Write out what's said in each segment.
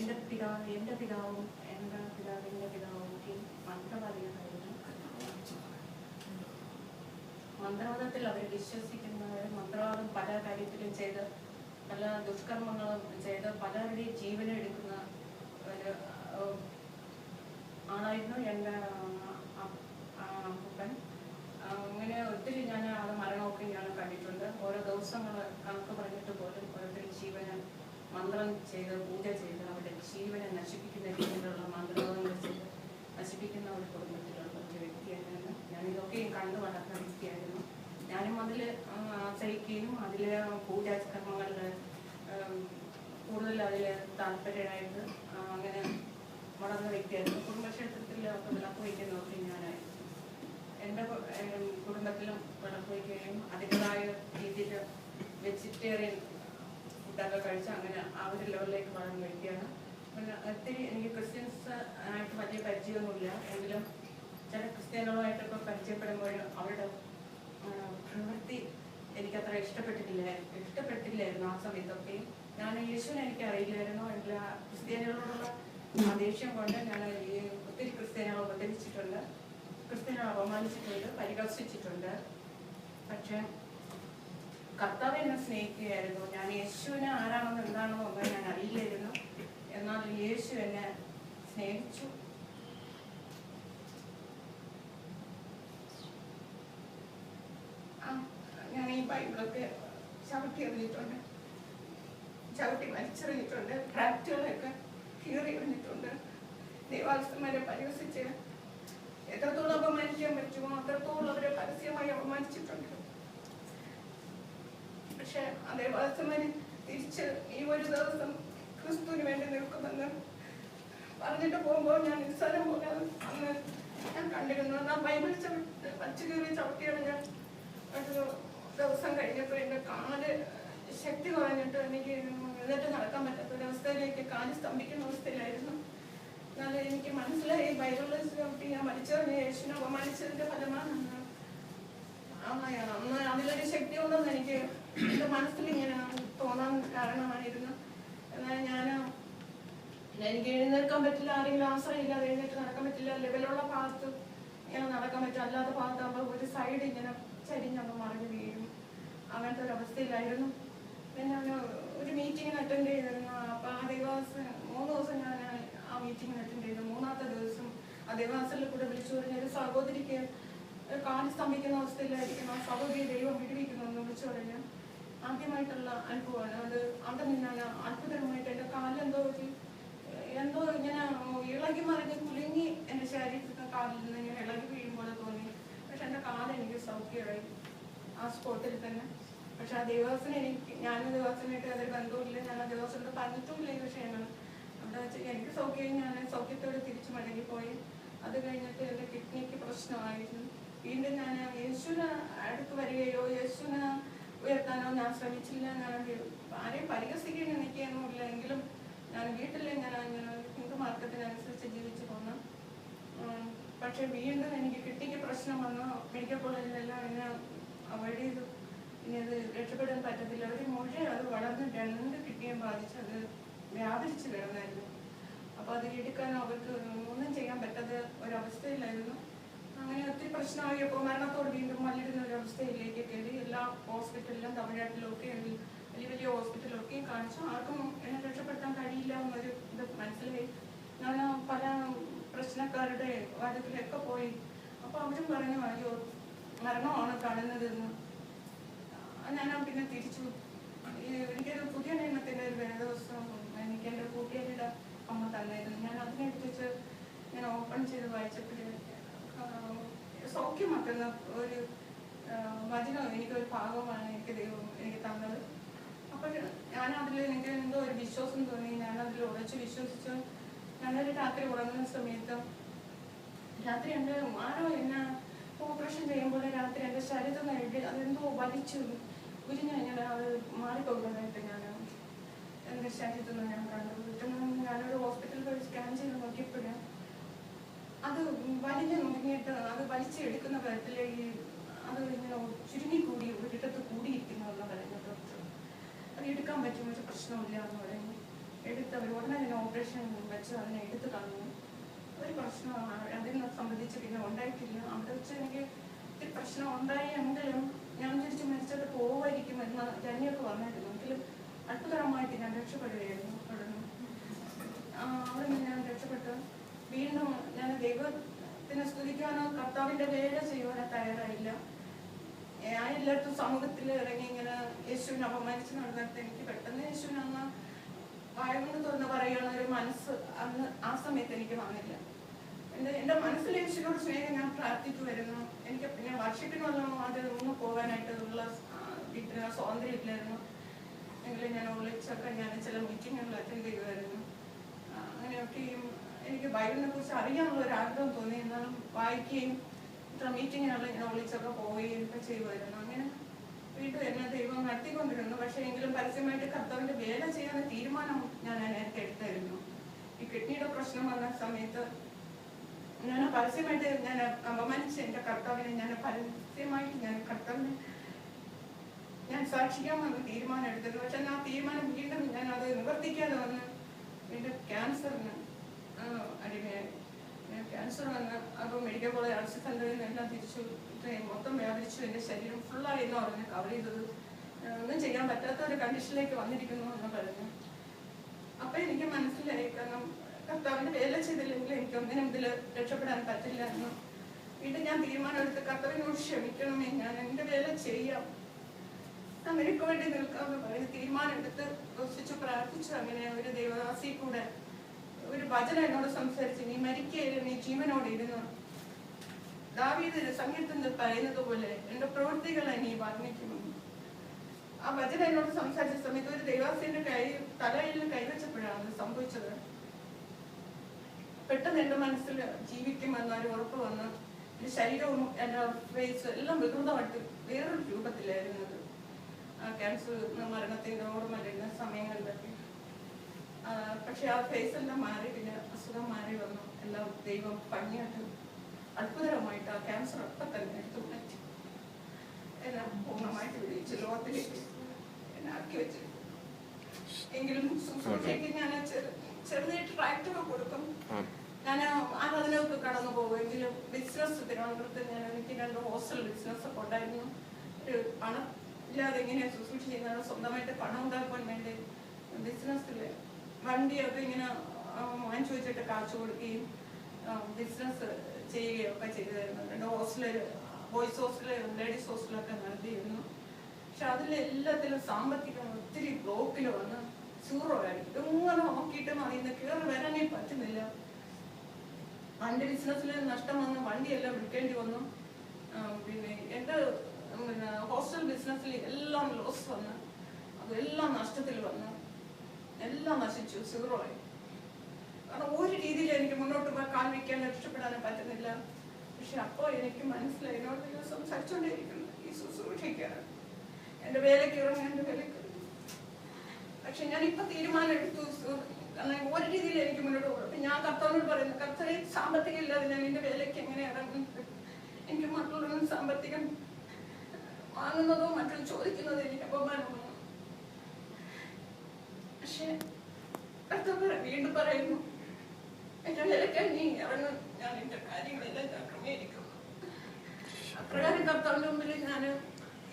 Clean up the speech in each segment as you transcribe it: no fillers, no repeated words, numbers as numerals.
എൻ്റെ പിതാവും എൻ്റെ പിതാവിൻ്റെ പിതാവും ഒക്കെ മന്ത്രവാദികളായിരുന്നു. മന്ത്രവാദത്തിൽ അവർ വിശ്വസിക്കുന്നവർ മന്ത്രവാദം പല കാര്യത്തിലും ചെയ്ത് പല ദുഷ്കർമ്മങ്ങളും ചെയ്ത് പലരുടെയും ജീവനം എടുക്കുന്ന ഒരു ആളായിരുന്നു എൻ്റെ അപ്പൻ. അങ്ങനെ ഒത്തിരി ഞാൻ അത് മരണമൊക്കെ ഞാൻ കണ്ടിട്ടുണ്ട്. ഓരോ ദിവസങ്ങൾ കണക്ക് പറഞ്ഞിട്ട് പോലും ഓരോരുത്തരും ജീവനെ മന്ത്രം ചെയ്ത് പൂജ ചെയ്ത് അവരുടെ ജീവനെ നശിപ്പിക്കുന്ന രീതിയിലുള്ള മന്ത്രവാദങ്ങൾ ചെയ്ത് നശിപ്പിക്കുന്ന ഒരു കുടുംബത്തിലുള്ള ഒരു വ്യക്തിയായിരുന്നു ഞാൻ. ഇതൊക്കെയും കണ്ടു വളർന്ന വ്യക്തിയായിരുന്നു. ഞാനും അതിൽ ആശ്രയിക്കുകയും അതിൽ പൂജാകർമ്മങ്ങളിൽ കൂടുതൽ അതിൽ താല്പര്യമായിട്ട് അങ്ങനെ വളർന്ന വ്യക്തിയായിരുന്നു. കുടുംബക്ഷേത്രത്തിൽ വിളക്ക് വയ്ക്കുന്നതൊക്കെ ഞാനായിരുന്നു. എൻ്റെ കുടുംബത്തിലും വിളക്ക് വയ്ക്കുകയും അതിൻ്റെതായ രീതിയിൽ വെജിറ്റേറിയൻ ഫുഡൊക്കെ കഴിച്ച് അങ്ങനെ ആ ഒരു ലെവലിലേക്ക് വളർന്ന വ്യക്തിയാണ്. പിന്നെ ഒത്തിരി എനിക്ക് ക്രിസ്ത്യൻസ് ആയിട്ട് വലിയ പരിചയമൊന്നുമില്ല. എങ്കിലും ചില ക്രിസ്ത്യാനികളുമായിട്ടൊക്കെ പരിചയപ്പെടുമ്പോൾ അവരുടെ പ്രവൃത്തി എനിക്കത്ര ഇഷ്ടപ്പെട്ടില്ലായിരുന്നു ആ സമയത്തൊക്കെ. ഞാൻ യേശുവിനെ എനിക്ക് അറിയില്ലായിരുന്നു. എല്ലാ ക്രിസ്ത്യാനികളോടുള്ള ദേഷ്യം കൊണ്ട് ഞാൻ ഒത്തിരി ക്രിസ്ത്യാനികളെ ഉപദ്രവിച്ചിട്ടുണ്ട്, ക്രിസ്ത്യാനികളെ അപമാനിച്ചിട്ടുണ്ട്, പരിഹസിച്ചിട്ടുണ്ട്. പക്ഷെ കർത്താവ് എന്നെ സ്നേഹിക്കുകയായിരുന്നു. ഞാൻ യേശുവിനെ ആരാണെന്ന് എന്താണെന്നോ ഒന്നും ഞാൻ അറിയില്ലായിരുന്നു. എന്നാൽ യേശു എന്നെ സ്നേഹിച്ചു. ഞാൻ ഈ ബൈബിളൊക്കെ ചവിട്ടി എറിഞ്ഞിട്ടുണ്ട്, ചവിട്ടി വലിച്ചെറിഞ്ഞിട്ടുണ്ട്, ട്രാക്റ്റുകളൊക്കെ കീറി എറിഞ്ഞിട്ടുണ്ട്. ദൈവാലയസ്ഥന്മാരെ പരിഹസിച്ച് എത്രത്തോളം അപമാനിക്കാൻ പറ്റുമോ അത്രത്തോളം അവരെ പരസ്യമായി അപമാനിച്ചിട്ടുണ്ട്. പക്ഷെ ആ ദൈവാലയസ്ഥന്മാര് തിരിച്ച് ഈ ഒരു ദിവസം ക്രിസ്തുവിന് വേണ്ടി നിൽക്കുമെന്ന് പറഞ്ഞിട്ട് പോകുമ്പോൾ ഞാൻ നിസ്സാരം പോലെ അന്ന് ഞാൻ കണ്ടിരുന്നു. ആ ബൈബിൾ വച്ച് കീറി ചവിട്ടിയാണ് ഞാൻ. ഒരു ദിവസം കഴിഞ്ഞപ്പോൾ എൻ്റെ കാല് ശക്തി കുറഞ്ഞിട്ട് എനിക്ക് എഴുന്നേറ്റ് നടക്കാൻ പറ്റാത്തൊരവസ്ഥയിലേക്ക് കാല് സ്തംഭിക്കുന്ന അവസ്ഥയിലായിരുന്നു. എന്നാലും എനിക്ക് മനസ്സിലായി ബൈബിളിൽ ചവിട്ടി ഞാൻ വലിച്ചെറിഞ്ഞ യേശുവിനെ അപമാനിച്ചതിൻ്റെ ഫലമാണ്. അന്ന് അതിലൊരു ശക്തി ഉണ്ടെന്ന് എനിക്ക് എൻ്റെ മനസ്സിൽ ഇങ്ങനെ തോന്നാൻ കാരണമായിരുന്നു. എന്നാൽ എനിക്ക് എഴുന്നേൽക്കാൻ പറ്റില്ല, ആരെങ്കിലും ആശ്രയമില്ലാതെ എഴുന്നേറ്റ് നടക്കാൻ പറ്റില്ല. ലെവലുള്ള ഭാഗത്ത് ഇങ്ങനെ നടക്കാൻ പറ്റും, അല്ലാത്ത ഭാഗത്താകുമ്പോൾ ഒരു സൈഡ് ഇങ്ങനെ ചരിഞ്ഞൊന്ന് മറിഞ്ഞ് വീഴും. അങ്ങനത്തെ ഒരു അവസ്ഥയിലായിരുന്നു. പിന്നെ ഞാൻ ഒരു മീറ്റിങ്ങിന് അറ്റൻഡ് ചെയ്തിരുന്നു. അപ്പോൾ ആ ദിവസം 3 ദിവസം ഞാൻ ആ മീറ്റിങ്ങിന് അറ്റൻഡ് ചെയ്തു. 3ാമത്തെ ദിവസം ആ ദേവാസനിൽ കൂടെ വിളിച്ചു പറഞ്ഞൊരു സഹോദരിക്ക് കാല് സ്തംഭിക്കുന്ന അവസ്ഥയിലായിരിക്കും. ആ സഹോദരി ദൈവം വിടുവിക്കുന്നു വിളിച്ചു പറഞ്ഞ് ആദ്യമായിട്ടുള്ള അനുഭവമാണ് അത്. അവിടെ നിന്നാണ് അത്ഭുതമായിട്ട് എൻ്റെ കാലെന്തോ ഇങ്ങനെ ഇളകി മറിഞ്ഞ് കുലുങ്ങി എൻ്റെ ശരീരത്തിൽ കാലിൽ നിന്ന് ഇങ്ങനെ ഇളകി വീഴുമ്പോൾ തോന്നി. പക്ഷെ എൻ്റെ കാലെനിക്ക് സൗഖ്യമായി ആ സ്പോട്ടിൽ തന്നെ. പക്ഷെ ആ ദേവാസന ഞാനും ദേവാസനായിട്ട് അതൊരു ബന്ധവുമില്ല. ഞാൻ ആ ദേവാസനോട് പറഞ്ഞിട്ടുമില്ല ഈ വിഷയങ്ങൾ. അവിടെ വെച്ച് എനിക്ക് സൗഖ്യം, ഞാൻ സൗഖ്യത്തോടെ തിരിച്ചു മടങ്ങിപ്പോയി. അത് കഴിഞ്ഞിട്ട് എൻ്റെ കിഡ്നിക്ക് പ്രശ്നമായിരുന്നു. വീണ്ടും ഞാൻ യേശുവിനെ അടുത്ത് വരികയോ യേശുവിനെ ഉയർത്താനോ ഞാൻ ശ്രമിച്ചില്ല. ഞാൻ ആരെയും പരിഹസിക്കാൻ എനിക്കൊന്നുമില്ല. എങ്കിലും ഞാൻ വീട്ടിൽ ഞാൻ ഹിന്ദു മാർഗത്തിനനുസരിച്ച് ജീവിച്ചു പോന്നു. പക്ഷെ വീണ്ടും എനിക്ക് കിഡ്നിക്ക് പ്രശ്നം വന്നു. മെഡിക്കൽ കോളേജിലെല്ലാം എന്നെ അവോയ്ഡ് ചെയ്തു. ഇനി അത് രക്ഷപ്പെടാൻ പറ്റത്തില്ല. ഒരു മുഴ അത് വളർന്ന് 2 കിഡ്നിയും ബാധിച്ച് അത് വ്യാപരിച്ച് കിടന്നായിരുന്നു. അപ്പോൾ അത് എടുക്കാൻ അവർക്ക് ഒന്നും ചെയ്യാൻ പറ്റാത്ത ഒരവസ്ഥയിലായിരുന്നു. അങ്ങനെ ഒത്തിരി പ്രശ്നമായപ്പോൾ മരണത്തോട് വീണ്ടും മല്ലിടുന്ന ഒരു അവസ്ഥയിലേക്ക് കയറി. എല്ലാ ഹോസ്പിറ്റലിലും തമിഴ്നാട്ടിലൊക്കെ വലിയ വലിയ ഹോസ്പിറ്റലൊക്കെയും കാണിച്ചു. ആർക്കും എന്നെ രക്ഷപ്പെടുത്താൻ കഴിയില്ല എന്നൊരു ഇത് മനസ്സിലായി. ഞാൻ പല പ്രശ്നക്കാരുടെ വാദത്തിലൊക്കെ പോയി. അപ്പോൾ അവരും പറഞ്ഞു അയ്യോ മരണമാണ് കാണുന്നതെന്ന്. ഞാൻ പിന്നെ തിരിച്ചു. എനിക്കൊരു പുതിയ നിയമത്തിൻ്റെ ഒരു വേദവസ്തു എനിക്ക് എൻ്റെ കൂട്ടുകാരുടെ അമ്മ തന്നായിരുന്നു. ഞാൻ അതിനെടുത്തിച്ച് ഞാൻ ഓപ്പൺ ചെയ്ത് വായിച്ചപ്പോൾ സൗഖ്യമാക്കുന്ന ഒരു വചനം എനിക്കൊരു ഭാഗമാണ് എനിക്ക് തന്നത്. അപ്പോൾ ഞാനതിൽ എനിക്ക് എന്തോ ഒരു വിശ്വാസം തോന്നി. ഞാനതിൽ ഉറച്ച് വിശ്വസിച്ചു. ഞാനൊരു രാത്രി ഉറങ്ങുന്ന സമയത്ത് രാത്രി എൻ്റെ ആരോ എന്നെ ഓപ്പറേഷൻ ചെയ്യുമ്പോൾ രാത്രി എൻ്റെ ശരീരത്തിൽ നിന്ന് അതെന്തോ വലിച്ചു ഉരിഞ്ഞ് കഴിഞ്ഞാൽ അത് മാറിപ്പോകുന്നതായിട്ട് ഞാൻ എൻ്റെ ശരീരത്തിൽ നിന്ന് ഞാൻ കണ്ടു. ഞാനൊരു ഹോസ്പിറ്റലിൽ പോയി സ്കാൻ ചെയ്ത് നോക്കിയപ്പോഴും അത് വലിഞ്ഞ് നോക്കിയിട്ട് അത് വലിച്ചെടുക്കുന്ന തരത്തിലേക്ക് അത് ഇങ്ങനെ ചുരുങ്ങിക്കൂടി ഒരിടത്ത് കൂടിയിരിക്കുന്നു എന്ന് പറഞ്ഞു ഡോക്ടർ. അത് എടുക്കാൻ പറ്റും, ഒരു പ്രശ്നമില്ല എന്ന് പറഞ്ഞു. എടുത്തവർ ഉടനെ തന്നെ ഓപ്പറേഷൻ വെച്ച് അതിനെ എടുത്ത് കളഞ്ഞു. ഒരു പ്രശ്നമാണ് അതിനെ സംബന്ധിച്ച് പിന്നെ ഉണ്ടായിട്ടില്ല. അവിടെ വെച്ച് എനിക്ക് ഒത്തിരി പ്രശ്നം ഉണ്ടായെങ്കിലും ഞാൻ തിരിച്ച് മരിച്ചിട്ട് പോവായിരിക്കുമെന്ന് ജനിയൊക്കെ പറഞ്ഞിരുന്നു. എങ്കിലും അത്ഭുതമായിട്ട് ഞാൻ രക്ഷപ്പെടുകയായിരുന്നു. അവിടെ നിന്ന് ഞാൻ രക്ഷപ്പെട്ട് വീണ്ടും ഞാൻ ദൈവത്തിനെ സ്തുതിക്കാനോ കർത്താവിൻ്റെ വേല ചെയ്യുവാനോ തയ്യാറായില്ല. ഞാൻ എല്ലായിടത്തും സമൂഹത്തിൽ ഇറങ്ങി ഇങ്ങനെ യേശുവിനെ അപമാനിച്ച് നടന്നിട്ട് എനിക്ക് പെട്ടെന്ന് യേശുവിനെ അന്ന് വായകൊണ്ട് തുറന്ന് പറയുന്ന ഒരു മനസ്സ് അന്ന് ആ സമയത്ത് എനിക്ക് വന്നില്ല. എൻ്റെ മനസ്സിൽ യേശുവിനോട് സ്നേഹം ഞാൻ പ്രാർത്ഥിച്ചു വരുന്നു. എനിക്ക് പിന്നെ വർഷത്തിനൊന്നും അത് ഒന്ന് പോകാനായിട്ടുള്ള വീട്ടിന് സ്വാതന്ത്ര്യം ഇല്ലായിരുന്നു. എങ്കിലും ഞാൻ വിളിച്ചൊക്കെ ഞാൻ ചില മീറ്റിങ്ങുകൾ അറ്റൻഡ് ചെയ്യുമായിരുന്നു. അങ്ങനെയൊക്കെയും എനിക്ക് ബൈബിളിനെ കുറിച്ച് അറിയാനുള്ള ഒരു ആഗ്രഹം തോന്നി. എന്നാലും വായിക്കുകയും ഇത്ര മീറ്റിങ്ങുകളിൽ ഞാൻ വിളിച്ചൊക്കെ പോവുകയും ഒക്കെ ചെയ്യുമായിരുന്നു. അങ്ങനെ വീണ്ടും എന്നെ ദൈവം നടത്തിക്കൊണ്ടിരുന്നു. പക്ഷേ എങ്കിലും പരസ്യമായിട്ട് കർത്താവിൻ്റെ വേല ചെയ്യാൻ തീരുമാനം ഞാൻ നേരത്തെ എടുത്തായിരുന്നു. ഈ കിഡ്നിയുടെ പ്രശ്നം വന്ന സമയത്ത് ഞാൻ പരസ്യമായിട്ട് ഞാൻ അപമാനിച്ച് എൻ്റെ കർത്താവിനെ ഞാൻ പരസ്യമായിട്ട് ഞാൻ കർത്താവിനെ ഞാൻ സാക്ഷിക്കാമെന്ന് തീരുമാനം എടുത്തത്. പക്ഷെ ആ തീരുമാനം വീണ്ടും ഞാൻ അത് നിവർത്തിക്കാതെ വന്ന് വീണ്ടും ക്യാൻസറിന് അടിമയായി. ക്യാൻസർ വന്ന് അപ്പോൾ മെഡിക്കൽ കോളേജ് ആർട്സ് സെൻ്ററിൽ നിന്നെല്ലാം തിരിച്ചു മൊത്തം വ്യാപരിച്ചു. എൻ്റെ ശരീരം ഫുള്ളായി എന്ന് പറഞ്ഞ് കവർ ചെയ്തത്. ഒന്നും ചെയ്യാൻ പറ്റാത്ത ഒരു കണ്ടീഷനിലേക്ക് വന്നിരിക്കുന്നു എന്ന് പറഞ്ഞു. അപ്പം എനിക്ക് മനസ്സിലായി, കാരണം കർത്താവിൻ്റെ വേല ചെയ്തില്ലെങ്കിൽ എനിക്ക് ഒന്നിനും ഇതിൽ രക്ഷപ്പെടാൻ പറ്റില്ല എന്ന് വീണ്ടും ഞാൻ തീരുമാനമെടുത്ത് കർത്താവിനോട് ക്ഷമിക്കണമേ, ഞാൻ എൻ്റെ വേല ചെയ്യാം, നിനക്ക് വേണ്ടി നിൽക്കാമെന്ന് പറയുന്ന തീരുമാനമെടുത്ത് ദോഷിച്ചു പ്രാർത്ഥിച്ചു. അങ്ങനെ ഒരു ദേവദാസി കൂടെ ഒരു ഭജന എന്നോട് സംസാരിച്ച്, നീ മരിക്കയില്ല, നീ ജീവനോടെ ഇരുന്നു. ദാവീദ് സംഗീതത്തിൽ പറയുന്നത് പോലെ എൻ്റെ പ്രവൃത്തികളെ നീ വർണ്ണിക്കുമെന്ന്. ആ ഭജന എന്നോട് സംസാരിച്ച സമയത്ത് ഒരു ദേവാസിന്റെ തലയിൽ കൈവച്ചപ്പോഴാണ് സംഭവിച്ചത്. പെട്ടെന്ന് എൻ്റെ മനസ്സിൽ ജീവിക്കുമെന്നൊരു ഉറപ്പ് വന്ന് എൻ്റെ ശരീരവും എൻ്റെ ഫേസ് എല്ലാം വികൃതമായിട്ട് വേറൊരു രൂപത്തിലായിരുന്നത്. ക്യാൻസർ മരണത്തിൻ്റെ ഓർമ്മ സമയങ്ങളിലൊക്കെ. പക്ഷെ ആ ഫേസ് എല്ലാം മാറി, പിന്നെ അസുഖം മാറി വന്നു. എല്ലാം ദൈവം പണിയായിട്ട് അത്ഭുതമായിട്ട് ആ ക്യാൻസർ അപ്പം തന്നെ എടുത്തു മാറ്റി എന്നെ പൂർണ്ണമായിട്ട് വിളിച്ച് ലോകത്തിലേക്ക് എന്നെ ആക്കി വെച്ചു. എങ്കിലും ശുശ്രൂഷയ്ക്ക് ഞാൻ ചെറുതായിട്ട് ട്രാക്ടറൊക്കെ കൊടുക്കും. ഞാൻ ആരാധനയൊക്കെ കടന്നു പോകുമെങ്കിലും ബിസിനസ് തിരുവനന്തപുരത്ത് എനിക്ക് 2 ഹോസ്റ്റൽ ബിസിനസ്സൊക്കെ ഉണ്ടായിരുന്നു. ഒരു പണം ഇല്ലാതെ എങ്ങനെയാണ് ശുശ്രൂഷ ചെയ്യുന്നത്, സ്വന്തമായിട്ട് പണം ഉണ്ടാക്കാൻ വേണ്ടി ബിസിനസ്സിൽ വണ്ടിയൊക്കെ ഇങ്ങനെ വാങ്ങിച്ചു വെച്ചിട്ട് കാശ് കൊടുക്കുകയും ബിസിനസ് ചെയ്യുകയൊക്കെ ചെയ്തായിരുന്നു. 2 ഹോസ്റ്റലിൽ, ബോയ്സ് ഹോസ്റ്റലും ലേഡീസ് ഹോസ്റ്റലൊക്കെ നടത്തിയിരുന്നു. പക്ഷെ അതിലെല്ലാത്തിലും സാമ്പത്തികം ഒത്തിരി ബ്ലോക്കിൽ വന്ന് സീറോ ആയി. എങ്ങനെ നോക്കിയിട്ടും അതിന് കയറി വരാനേ പറ്റുന്നില്ല. വണ്ടി ബിസിനസ്സിൽ നഷ്ടം വന്ന് വണ്ടിയെല്ലാം വിൽക്കേണ്ടി വന്നു. പിന്നെ എൻ്റെ ഹോസ്റ്റൽ ബിസിനസ്സിൽ എല്ലാം ലോസ് വന്ന് അതെല്ലാം നഷ്ടത്തിൽ വന്നു. എല്ലാം നശിച്ചു, സീറോ ആയി. കാരണം ഒരു രീതിയിൽ എനിക്ക് മുന്നോട്ട് പോയി കാൽ വയ്ക്കാൻ രക്ഷപ്പെടാനും പറ്റുന്നില്ല. പക്ഷെ അപ്പോൾ എനിക്ക് മനസ്സിലായി, എന്നോട് സംസാരിച്ചുകൊണ്ടേയിരിക്കുന്നു ഈ ശുശ്രൂഷയ്ക്കാണ് എൻ്റെ വേലയ്ക്ക് ഇറങ്ങി, എൻ്റെ വേലയ്ക്ക്. പക്ഷെ ഞാനിപ്പോൾ തീരുമാനം എടുത്തു, കാരണം ഒരു രീതിയിൽ എനിക്ക് മുന്നോട്ട് പോകും. അപ്പം ഞാൻ കർത്താവിനോട് പറയുന്നു, കർത്താവേ സാമ്പത്തികം ഇല്ലാതെ ഞാൻ എൻ്റെ വേലയ്ക്ക് എങ്ങനെ ഇറങ്ങും? എനിക്ക് മറ്റുള്ളവരും സാമ്പത്തികം വാങ്ങുന്നതോ മറ്റുള്ള ചോദിക്കുന്നതോ എനിക്ക് അപമാനമാണ്. പക്ഷെ കർത്താവ് വീണ്ടും പറയുന്നു, എൻ്റെ വേലയ്ക്ക് നീ ഇറങ്ങും, ഞാൻ എൻ്റെ കാര്യങ്ങളെല്ലാം ഞാൻ ക്രമീകരിക്കുന്നു. അപ്രകാരം കർത്താവിൻ്റെ മുമ്പിൽ ഞാൻ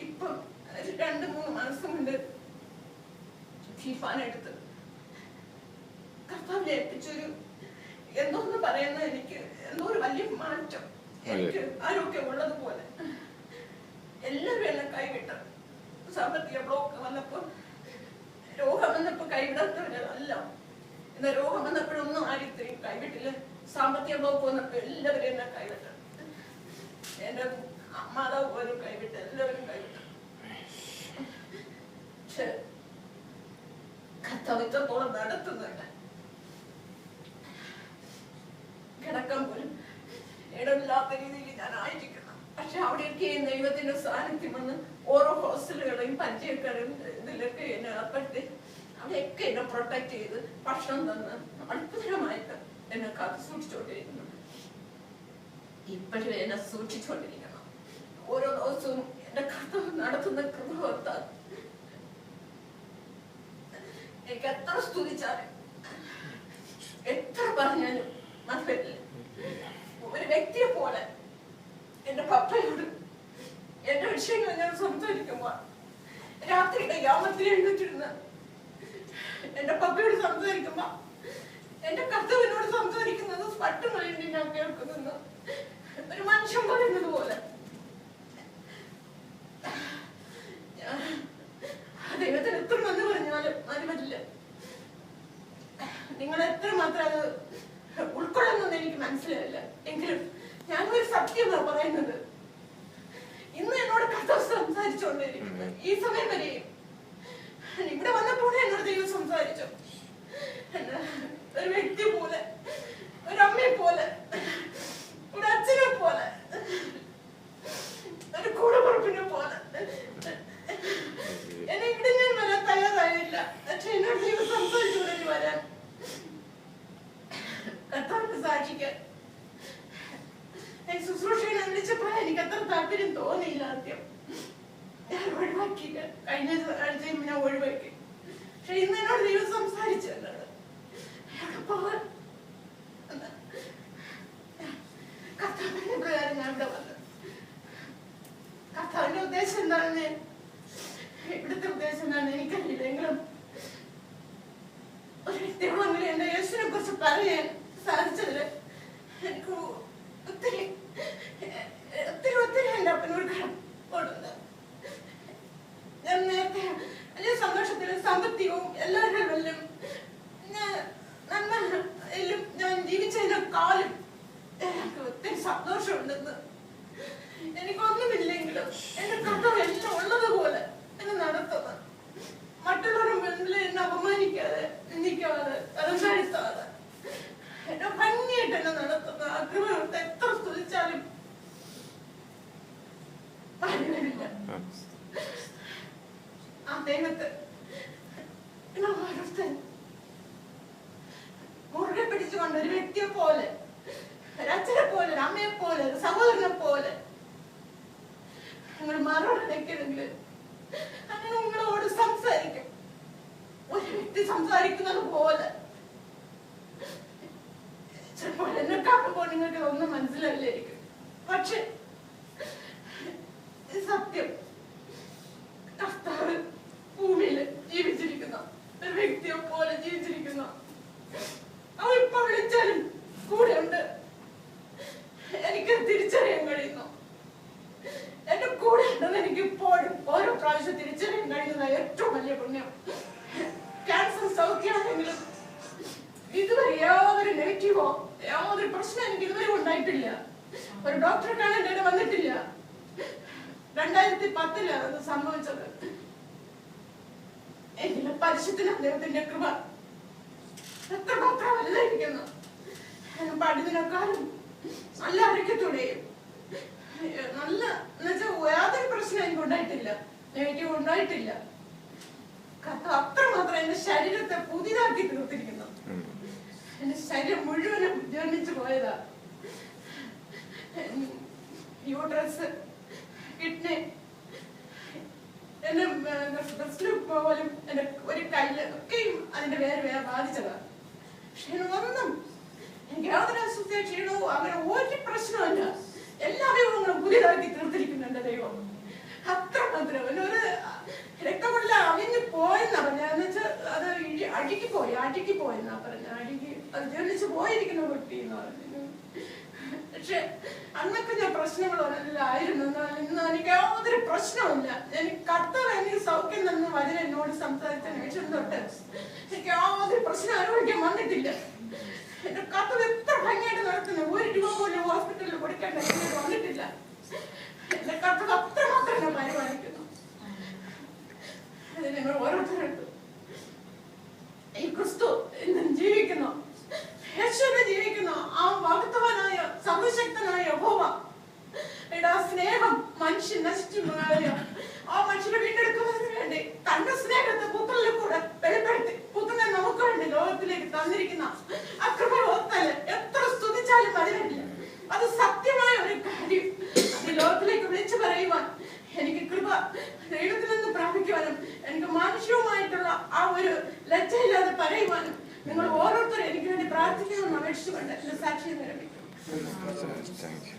ഇപ്പം 2-3 മാസം കൊണ്ട് ഫീഫാനെടുത്ത് കർത്താവിനെ ഏൽപ്പിച്ചൊരു എന്തോന്ന് പറയുന്ന എനിക്ക് എന്തോ ഒരു വലിയ മാറ്റം എനിക്ക് ആരോഗ്യം ഉള്ളതുപോലെ. എല്ലാവരും എന്നെ കൈവിട്ടു. സാമ്പത്തിക ബ്ലോക്ക് വന്നപ്പോൾ, രോഗം വന്നപ്പോൾ കൈവിടാത്തവരല്ല. എന്നാൽ രോഗം വന്നപ്പോഴൊന്നും ആരും ഇത്രയും കൈവിട്ടില്ല. സാമ്പത്തിക ബ്ലോക്ക് വന്നപ്പോൾ എല്ലാവരും എന്നെ കൈവിട്ടു. എൻ്റെ മാതാവ് പോലും കൈവിട്ട്, എല്ലാവരും കൈവിട്ടു. പക്ഷെ കർത്താവ് ഇത്രത്തോളം നടത്തുന്നുണ്ട്. കിടക്കാൻ പോലും ഇടമില്ലാത്ത രീതിയിൽ ഞാൻ ആയിരിക്കണം. പക്ഷെ അവിടെയൊക്കെ ദൈവത്തിന്റെ സാന്നിധ്യം വന്ന് ഓരോ ഹോസ്റ്റലുകളെയും പരിചയക്കാരും ഇതിലൊക്കെ എന്നെ ഏർപ്പെടുത്തി അവിടെയൊക്കെ എന്നെ പ്രൊട്ടക്ട് ചെയ്ത് ഭക്ഷണം തന്ന് അത്ഭുതമായിട്ട് എന്നെ കാത്തു സൂക്ഷിച്ചുകൊണ്ടിരിക്കുന്നു. ഇപ്പോഴും എന്നെ സൂക്ഷിച്ചുകൊണ്ടിരിക്കണം. ഓരോ ദിവസവും എന്റെ കർത്താവ് നടത്തുന്ന കൃപ ഓർത്താൽ എനിക്ക് എത്ര സ്തുതിച്ചാലും പറഞ്ഞാലും അത് പറ്റില്ല. ഒരു വ്യക്തിയെ പോലെ എന്റെ പപ്പയോട് എന്റെ വിഷയങ്ങൾ ഞാൻ സംസാരിക്കുമ്പോൾ രാത്രിയുടെ യാമത്തിൽ എഴുന്നേറ്റിരുന്ന് എന്റെ പപ്പയോട് സംസാരിക്കുമ്പോ എന്റെ കർത്തവ്യനോട് സംസാരിക്കുന്നത് പട്ടുമൊഴി ഞാൻ കേൾക്കുന്നു. ഒരു മനുഷ്യൻ പറയുന്നത് പോലെ ദൈവത്തിന് എത്ര നന്ദി പറഞ്ഞാലും അത് പറ്റില്ല. നിങ്ങൾ എത്ര മാത്രം അത് ഉൾക്കൊള്ളുന്നെന്ന് എനിക്ക് മനസ്സിലായില്ല. എങ്കിലും ഞാനൊരു സത്യമാണ് പറയുന്നത്. ഇന്ന് എന്നോട് കർത്താവ് സംസാരിച്ചുകൊണ്ടിരിക്കുന്നത് ഈ സമയം വരെയും ഇവിടെ വന്നപ്പോൾ എന്നോട് ദൈവം സംസാരിച്ചു. ഒരു വ്യക്തി പോലെ, ഒരു അമ്മയെ പോലെ, ഒരു അച്ഛനെ പോലെ, ഒരു കൂടപ്പുറപ്പിനെ പോലെ എന്നെ ഇവിടെ ഞാൻ വരാൻ തയ്യാറായില്ല. പക്ഷെ എന്നോട് ദൈവം സംസാരിച്ചുകൊണ്ടു വരാൻ കർത്താവിന്റെ സാക്ഷിക്ക് ശുശ്രൂഷയെ വിളിച്ചപ്പോൾ എനിക്ക് അത്ര താല്പര്യം തോന്നിയില്ല. ആദ്യം ഞാൻ ഒഴിവാക്കിയില്ല. കഴിഞ്ഞ ആഴ്ചയും ഞാൻ ഒഴിവാക്കി. പക്ഷെ ഇന്ന് എന്നോട് ദൈവം സംസാരിച്ചു. കർത്താവിന്റെ പ്രകാരം ഞാൻ ഇവിടെ വന്നത്. കർത്താവിന്റെ ഉദ്ദേശം എന്താണെന്ന്, ഇവിടുത്തെ ഉദ്ദേശം എന്താണെന്ന് എനിക്കറിയില്ല. എങ്കിലും ഒരു വ്യക്തികളെങ്കിലും എന്റെ യേശുവിനെ കുറിച്ച് പറയാൻ സാധിച്ചതില് എനിക്ക് ഒത്തിരി ഒത്തിരി ഒത്തിരി എന്റെ അപ്പനോട് കടപ്പാടുണ്ട്. ഞാൻ നേരത്തെ വലിയ സന്തോഷത്തിലും സാമ്പത്തികവും എല്ലാവരും നന്മയിലും ഞാൻ ജീവിച്ചതിനേക്കാളും എനിക്ക് ഒത്തിരി സന്തോഷമുണ്ടെന്ന്. എനിക്കൊന്നുമില്ലെങ്കിലും എന്റെ കർത്താവ് എല്ലാം ഉള്ളതുപോലെ എന്നെ നടത്തുന്നത്. മറ്റുള്ളവരുടെ മുൻപിൽ എന്നെ അപമാനിക്കാതെ, നിന്ദിക്കാതെ, അലങ്കരിക്കാതെ എന്നെ ഭംഗിയായിട്ട് എന്നെ നടത്തുന്ന ആ കൃപ എത്ര സ്തുതിച്ചാലും വരില്ല. ആ ദൈവത്തെ മുറുകെ പിടിച്ചുകൊണ്ട് ഒരു വ്യക്തിയെ പോലെ, ഒരു അച്ഛനെ പോലെ, ഒരു അമ്മയെ പോലെ, ഒരു സഹോദരനെ പോലെ നിങ്ങൾ മറുപടി നിൽക്കണമെങ്കിൽ അങ്ങനെ നിങ്ങളോട് സംസാരിക്കും. ഒരു വ്യക്തി സംസാരിക്കുന്നത് പോലെ. ചിലപ്പോൾ എന്നെ കാണുമ്പോൾ നിങ്ങൾക്ക് ഒന്നും മനസ്സിലായില്ലായിരിക്കും. പക്ഷെ സത്യം, കർത്താവ് ഭൂമിയിൽ ജീവിച്ചിരിക്കുന്ന ഒരു വ്യക്തിയെ പോലെ ജീവിച്ചിരിക്കുന്ന അവൻ ഇപ്പൊ വിളിച്ചാലും കൂടെ ഉണ്ട്. എനിക്ക് തിരിച്ചറിയാൻ കഴിയുന്നു. എന്റെ കൂടെ ഉണ്ടെന്ന് എനിക്ക് ഇപ്പോഴും ഓരോ പ്രാവശ്യം തിരിച്ചറിയാൻ കഴിയുന്ന ഏറ്റവും വലിയ പുണ്യം. ക്യാൻസർ സൗഖ്യമാണെങ്കിലും ഇതുവരെ യാതൊരു നെഗറ്റീവോ യാതൊരു പ്രശ്നം എനിക്ക് ഇതുവരെ ഉണ്ടായിട്ടില്ല. ഒരു ഡോക്ടറെ കാണാൻ എന്നെ വന്നിട്ടില്ല. 2010 അത് സംഭവിച്ചത്. എങ്കിലും പരിശുദ്ധ ദൈവത്തിന്റെ കൃപ എത്ര മാത്രം വലുതായിരിക്കുന്നു. പഠിതിനേക്കാളും നല്ല ആരോഗ്യത്തോടെയും നല്ല എന്നുവെച്ചാൽ യാതൊരു പ്രശ്നം എനിക്ക് ഉണ്ടായിട്ടില്ല, നെഗറ്റീവ് ഉണ്ടായിട്ടില്ല. കർത്താവ് അത്രമാത്രം എന്റെ ശരീരത്തെ പുതിയതാക്കി തീർത്തിരിക്കുന്നു. എന്റെ ശരീരം മുഴുവനും ജർണിച്ചു പോയതാ. യൂട്രസ്, കിഡ്നി, എന്റെ ബ്രസ്റ്റിൽ പോലും എന്റെ ഒരു കയ്യില് ഒക്കെയും അതിന്റെ വേറെ ബാധിച്ചതാ. പക്ഷെ ഒന്നും എനിക്ക് യാതൊരു അസ്വസ്ഥ ക്ഷീണവും അങ്ങനെ ഒരു പ്രശ്നമല്ല. എല്ലാ ദൈവങ്ങളും പുതിയതാക്കി തീർത്തിരിക്കുന്നുണ്ട് ദൈവം. അത്രമാത്രം ഒരു രക്തമെല്ലാം അവിഞ്ഞ് പോയെന്നാ പറഞ്ഞ, എന്നുവെച്ചാൽ അത് അഴുകി പോയെന്നാ പറഞ്ഞ, അത് ജനിച്ചു പോയിരിക്കുന്ന കുട്ടി എന്ന് പറഞ്ഞു. പക്ഷെ അന്നൊക്കെ ഞാൻ പ്രശ്നങ്ങളൊന്നുമില്ലായിരുന്നു. ഇന്ന് എനിക്ക് യാതൊരു പ്രശ്നമില്ല. എനിക്ക് കർത്താവ് എനിക്ക് സൗഖ്യം തന്ന വചനം എന്നോട് സംസാരിച്ച നിമിഷം തൊട്ട് എനിക്ക് യാതൊരു പ്രശ്നം അനുഭവിക്കാൻ വന്നിട്ടില്ല. എന്റെ കർത്താവ് എത്ര ഭംഗിയായിട്ട് നടത്തുന്നു. ഒരു രൂപ പോലും ഹോസ്പിറ്റലിൽ കൊടുക്കേണ്ട വന്നിട്ടില്ല. എന്റെ കർത്താവ് അത്രമാത്രം എന്നെ പരിപാലിക്കുന്നു. അത് നിങ്ങൾ ഓരോരുത്തരുണ്ട്. ഈ ക്രിസ്തു ഇന്നും ജീവിക്കുന്നു, യേശുവിനെ ജീവിക്കുന്നു. ആ വാഗ്ദത്തവനായ സർവശക്തനായ യഹോവ സ്നേഹം മനുഷ്യൻ നശിച്ചു ആ മനുഷ്യനെ വീണ്ടെടുക്കുന്നതിന് വേണ്ടി തന്റെ സ്നേഹത്തെ പുത്രനിൽ കൂടെ വെളിപ്പെടുത്തി പുത്രനെ നമുക്ക് വേണ്ടി ലോകത്തിലേക്ക് തന്നിരിക്കുന്ന ആ കൃപ ഓർത്താല് എത്ര സ്തുതിച്ചാലും മതിവരില്ല. അത് സത്യമായ ഒരു കാര്യം. അത് ലോകത്തിലേക്ക് വിളിച്ചു പറയുവാൻ എനിക്ക് കൃപ ദൈവത്തിൽ നിന്ന് പ്രാപിക്കുവാനും എനിക്ക് മാനുഷികവുമായിട്ടുള്ള ആ ഒരു ലജ്ജയില്ലാതെ പറയുവാനും നിങ്ങൾ ഓരോരുത്തരും എനിക്ക് വേണ്ടി പ്രാർത്ഥിക്കണമെന്ന് അപേക്ഷിച്ചുകൊണ്ട് എന്റെ സാക്ഷ്യം നിരപ്പിക്കും. Thank you.